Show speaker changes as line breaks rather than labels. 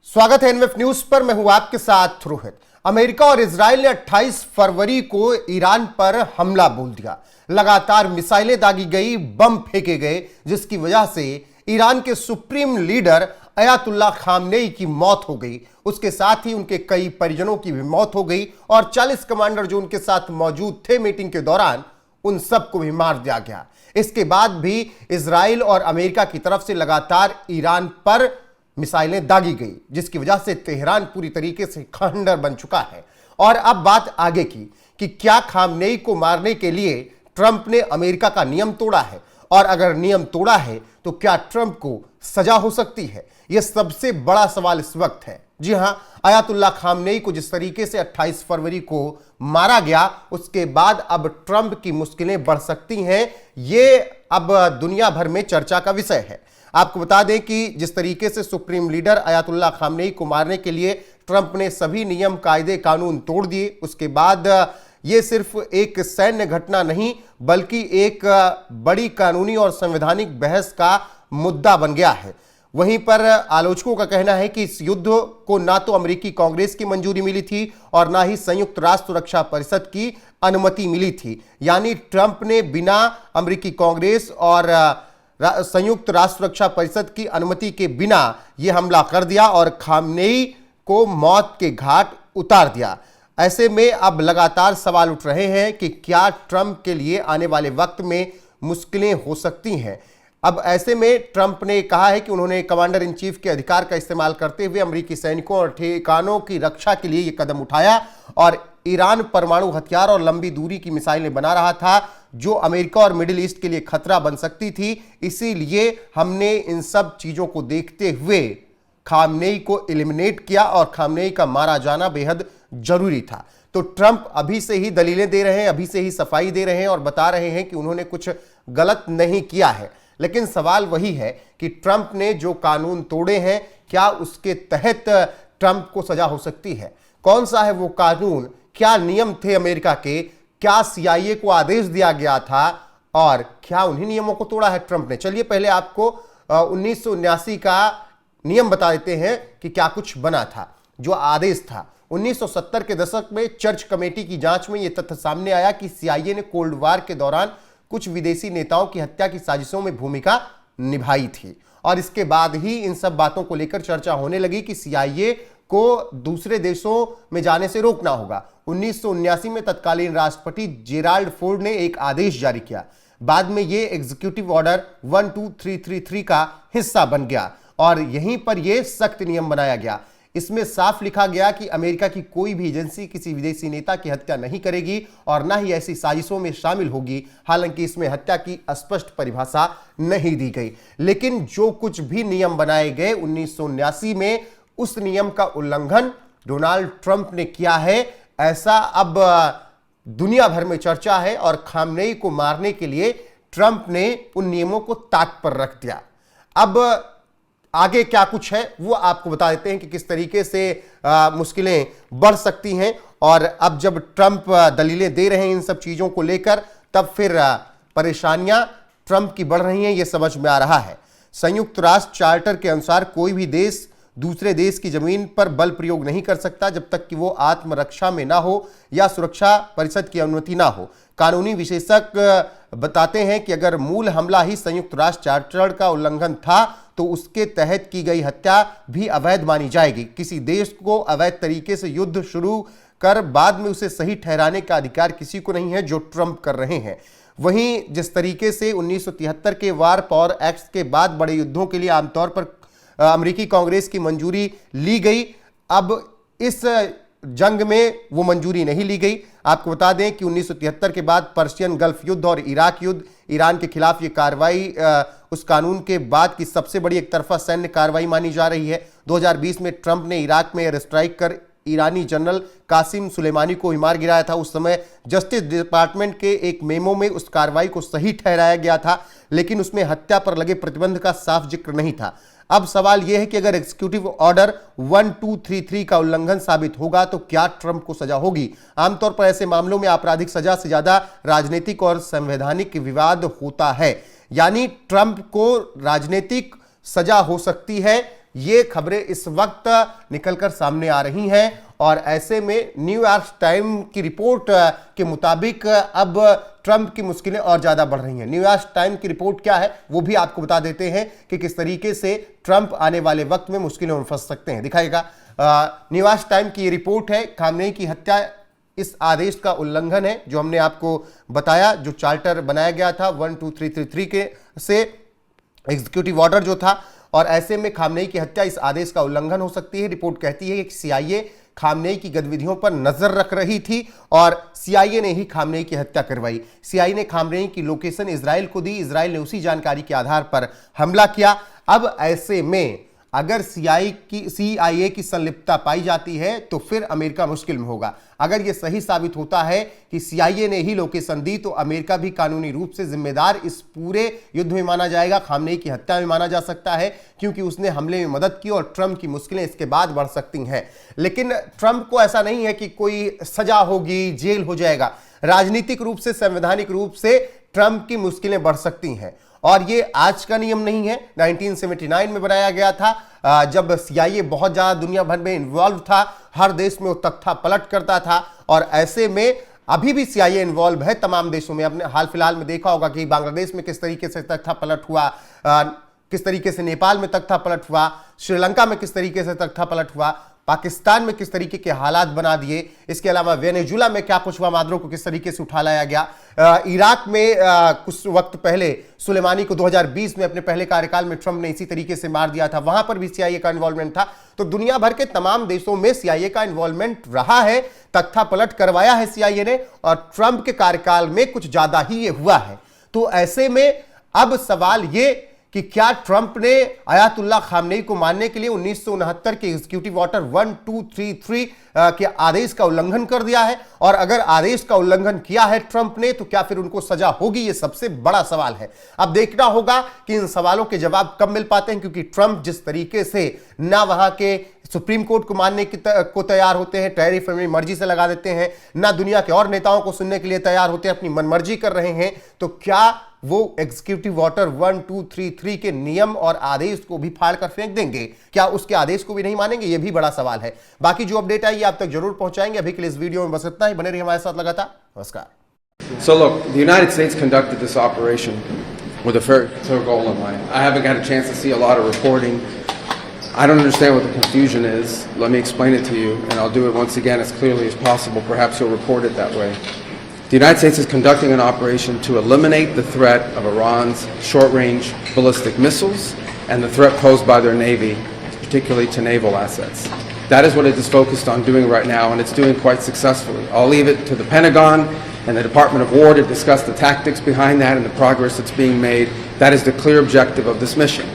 स्वागत है एनवीएफ न्यूज पर। मैं हूं आपके साथ रोहित। अमेरिका और इजराइल ने 28 फरवरी को ईरान पर हमला बोल दिया। लगातार मिसाइलें दागी गई, बम फेंके गए, जिसकी वजह से ईरान के सुप्रीम लीडर अयातुल्लाह खामनेई की मौत हो गई। उसके साथ ही उनके कई परिजनों की भी मौत हो गई और 40 कमांडर जो उनके साथ मौजूद थे मीटिंग के दौरान, उन सबको भी मार दिया गया। इसके बाद भी इजराइल और अमेरिका की तरफ से लगातार ईरान पर मिसाइलें दागी गई, जिसकी वजह से तेहरान पूरी तरीके से खंडर बन चुका है। और अब बात आगे की कि क्या खामनेई को मारने के लिए ट्रंप ने अमेरिका का नियम तोड़ा है, और अगर नियम तोड़ा है तो क्या ट्रंप को सजा हो सकती है? यह सबसे बड़ा सवाल इस वक्त है। जी हां, अयातुल्लाह खामनेई को जिस तरीके से 28 फरवरी को मारा गया, उसके बाद अब ट्रंप की मुश्किलें बढ़ सकती हैं। यह अब दुनिया भर में चर्चा का विषय है। आपको बता दें कि जिस तरीके से सुप्रीम लीडर अयातुल्लाह खामनेई को मारने के लिए ट्रंप ने सभी नियम कायदे कानून तोड़ दिए, उसके बाद यह सिर्फ एक सैन्य घटना नहीं बल्कि एक बड़ी कानूनी और संवैधानिक बहस का मुद्दा बन गया है। वहीं पर आलोचकों का कहना है कि इस युद्ध को ना तो अमेरिकी कांग्रेस की मंजूरी मिली थी और ना ही संयुक्त राष्ट्र सुरक्षा परिषद की अनुमति मिली थी। यानी ट्रंप ने बिना अमेरिकी कांग्रेस और संयुक्त राष्ट्र सुरक्षा परिषद की अनुमति के बिना यह हमला कर दिया और खामनेई को मौत के घाट उतार दिया। ऐसे में अब लगातार सवाल उठ रहे हैं कि क्या ट्रंप के लिए आने वाले वक्त में मुश्किलें हो सकती हैं। अब ऐसे में ट्रंप ने कहा है कि उन्होंने कमांडर इन चीफ के अधिकार का इस्तेमाल करते हुए अमेरिकी सैनिकों और ठिकानों की रक्षा के लिए यह कदम उठाया, और ईरान परमाणु हथियार और लंबी दूरी की मिसाइलें बना रहा था जो अमेरिका और मिडिल ईस्ट के लिए खतरा बन सकती थी। इसीलिए हमने इन सब चीजों को देखते हुए खामनेई को एलिमिनेट किया और खामनेई का मारा जाना बेहद जरूरी था। तो ट्रंप अभी से ही दलीलें दे रहे हैं, अभी से ही सफाई दे रहे हैं और बता रहे हैं कि उन्होंने कुछ गलत नहीं किया है। लेकिन सवाल वही है कि ट्रंप ने जो कानून तोड़े हैं, क्या उसके तहत ट्रंप को सजा हो सकती है? कौन सा है वो कानून? क्या नियम थे अमेरिका के? क्या सीआईए को आदेश दिया गया था और क्या उन्हीं नियमों को तोड़ा है ट्रंप ने? चलिए पहले आपको 1979 का नियम बता देते हैं कि क्या कुछ बना था, जो आदेश था। 1970 के दशक में चर्च कमेटी की जांच में यह तथ्य सामने आया कि सीआईए ने कोल्ड वार के दौरान कुछ विदेशी नेताओं की हत्या की साजिशों में भूमिका निभाई थी, और इसके बाद ही इन सब बातों को लेकर चर्चा होने लगी कि सीआईए को दूसरे देशों में जाने से रोकना होगा। 1979 में तत्कालीन राष्ट्रपति जेराल्ड फोर्ड ने एक आदेश जारी किया। बाद में यह एग्जीक्यूटिव ऑर्डर 12333 का हिस्सा बन गया और यहीं पर यह सख्त नियम बनाया गया। इसमें साफ लिखा गया कि अमेरिका की कोई भी एजेंसी किसी विदेशी नेता की हत्या नहीं करेगी और न ही ऐसी साजिशों में शामिल होगी। हालांकि इसमें हत्या की स्पष्ट परिभाषा नहीं दी गई, लेकिन जो कुछ भी नियम बनाए गए 1979 में, उस नियम का उल्लंघन डोनाल्ड ट्रंप ने किया है, ऐसा अब दुनिया भर में चर्चा है। और खामनेई को मारने के लिए ट्रंप ने उन नियमों को ताक पर रख दिया। अब आगे क्या कुछ है वो आपको बता देते हैं कि किस तरीके से मुश्किलें बढ़ सकती हैं। और अब जब ट्रंप दलीलें दे रहे हैं इन सब चीजों को लेकर, तब फिर परेशानियां ट्रंप की बढ़ रही हैं, यह समझ में आ रहा है। संयुक्त राष्ट्र चार्टर के अनुसार कोई भी देश दूसरे देश की जमीन पर बल प्रयोग नहीं कर सकता जब तक कि वो आत्मरक्षा में ना हो या सुरक्षा परिषद की अनुमति ना हो। कानूनी विशेषज्ञ बताते हैं कि अगर मूल हमला ही संयुक्त राष्ट्र चार्टर का उल्लंघन था तो उसके तहत की गई हत्या भी अवैध मानी जाएगी। किसी देश को अवैध तरीके से युद्ध शुरू कर बाद में उसे सही ठहराने का अधिकार किसी को नहीं है, जो ट्रंप कर रहे हैं। वहीं जिस तरीके से 1973 के वार पावर एक्ट के बाद बड़े युद्धों के लिए आमतौर पर अमेरिकी कांग्रेस की मंजूरी ली गई, अब इस जंग में वो मंजूरी नहीं ली गई। आपको बता दें कि 1973 के बाद पर्शियन गल्फ युद्ध और इराक युद्ध, ईरान के खिलाफ ये कार्रवाई उस कानून के बाद की सबसे बड़ी एक तरफा सैन्य कार्रवाई मानी जा रही है। 2020 में ट्रंप ने इराक में एयर स्ट्राइक कर ईरानी जनरल कासिम सुलेमानी को ही मार गिराया था। उस समय जस्टिस डिपार्टमेंट के एक मेमो में उस कार्रवाई को सही ठहराया गया था, लेकिन उसमें हत्या पर लगे प्रतिबंध का साफ जिक्र नहीं था। अब सवाल यह है कि अगर एग्जीक्यूटिव ऑर्डर 1233 का उल्लंघन साबित होगा तो क्या ट्रंप को सजा होगी? आमतौर पर ऐसे मामलों में आपराधिक सजा से ज्यादा राजनीतिक और संवैधानिक विवाद होता है। यानी ट्रंप को राजनीतिक सजा हो सकती है ये खबरें इस वक्त निकलकर सामने आ रही हैं और ऐसे में न्यूयॉर्क टाइम की रिपोर्ट के मुताबिक अब ट्रंप की मुश्किलें और ज्यादा बढ़ रही हैं। न्यूयॉर्क टाइम की रिपोर्ट क्या है वो भी आपको बता देते हैं कि किस तरीके से ट्रंप आने वाले वक्त में मुश्किलों में फंस सकते हैं। दिखाएगा न्यूयॉर्क टाइम की ये रिपोर्ट है, खामनेई की हत्या इस आदेश का उल्लंघन है जो हमने आपको बताया, जो चार्टर बनाया गया था 12333 के से एग्जीक्यूटिव ऑर्डर जो था, और ऐसे में खामनेई की हत्या इस आदेश का उल्लंघन हो सकती है। रिपोर्ट कहती है कि CIA खामनेई की गतिविधियों पर नजर रख रही थी और CIA ने ही खामनेई की हत्या करवाई। CIA ने खामनेई की लोकेशन इजराइल को दी, इजराइल ने उसी जानकारी के आधार पर हमला किया। अब ऐसे में अगर CIA की संलिप्तता पाई जाती है तो फिर अमेरिका मुश्किल में होगा। अगर यह सही साबित होता है कि CIA ने ही लोकेशन दी तो अमेरिका भी कानूनी रूप से जिम्मेदार इस पूरे युद्ध में माना जाएगा, खामनेई की हत्या में माना जा सकता है, क्योंकि उसने हमले में मदद की और ट्रंप की मुश्किलें इसके बाद बढ़ सकती हैं। लेकिन ट्रंप को ऐसा नहीं है कि कोई सजा होगी, जेल हो जाएगा। राजनीतिक रूप से, संवैधानिक रूप से ट्रंप की मुश्किलें बढ़ सकती हैं और ये आज का नियम नहीं है। 1979 में बनाया गया था जब CIA बहुत ज्यादा दुनिया भर में इन्वॉल्व था, हर देश में वो तख्ता पलट करता था और ऐसे में अभी भी CIA इन्वॉल्व है तमाम देशों में। आपने हाल फिलहाल में देखा होगा कि बांग्लादेश में किस तरीके से तख्ता पलट हुआ, किस तरीके से नेपाल में तख्ता पलट हुआ, श्रीलंका में किस तरीके से तख्ता पलट हुआ, पाकिस्तान में किस तरीके के हालात बना दिए, इसके अलावा वेनेजुला में क्या कुछ हुआ, मादरो को किस तरीके से उठा लाया गया, इराक में कुछ वक्त पहले सुलेमानी को 2020 में अपने पहले कार्यकाल में ट्रंप ने इसी तरीके से मार दिया था, वहां पर भी CIA का इन्वॉल्वमेंट था। तो दुनिया भर के तमाम देशों में CIA का इन्वॉल्वमेंट रहा है, तख्ता पलट करवाया है CIA ने और ट्रंप के कार्यकाल में कुछ ज्यादा ही ये हुआ है। तो ऐसे में अब सवाल ये कि क्या ट्रंप ने आयतुल्लाह खामनेई को मारने के लिए 1969 के एग्जीक्यूटिव ऑर्डर 1233 के आदेश का उल्लंघन कर दिया है, और अगर आदेश का उल्लंघन किया है ट्रंप ने तो क्या फिर उनको सजा होगी, ये सबसे बड़ा सवाल है। अब देखना होगा कि इन सवालों के जवाब कब मिल पाते हैं, क्योंकि ट्रंप जिस तरीके से ना वहां के सुप्रीम कोर्ट को मानने को तैयार होते हैं, टैरिफ अपनी मर्जी से लगा देते हैं, ना दुनिया के और नेताओं को सुनने के लिए तैयार होते हैं, अपनी मनमर्जी कर रहे हैं, तो क्या वो एग्जीक्यूटिव ऑर्डर 1233 के नियम और आदेश को भी फाड़ कर फेंक देंगे? क्या उसके आदेश को भी नहीं मानेंगे? ये भी बड़ा सवाल है। बाकी जो अपडेट आई आप तक जरूर पहुंचाएंगे। अभी के लिए इस वीडियो में बस इतना ही, बने रहिए हमारे साथ लगातार। नमस्कार।
So look, the United States conducted this operation with a very clear goal in mind. I haven't got a chance to see a lot of reporting. I don't understand what the confusion is. Let me explain it to you, and I'll do it once again as clearly as possible. Perhaps you'll report it that way. The United States is conducting an operation to eliminate the threat of Iran's short-range ballistic missiles and the threat posed by their Navy, particularly to naval assets. That is what it is focused on doing right now, and it's doing quite successfully. I'll leave it to the Pentagon and the Department of War to discuss the tactics behind that and the progress that's being made. That is the clear objective of this mission.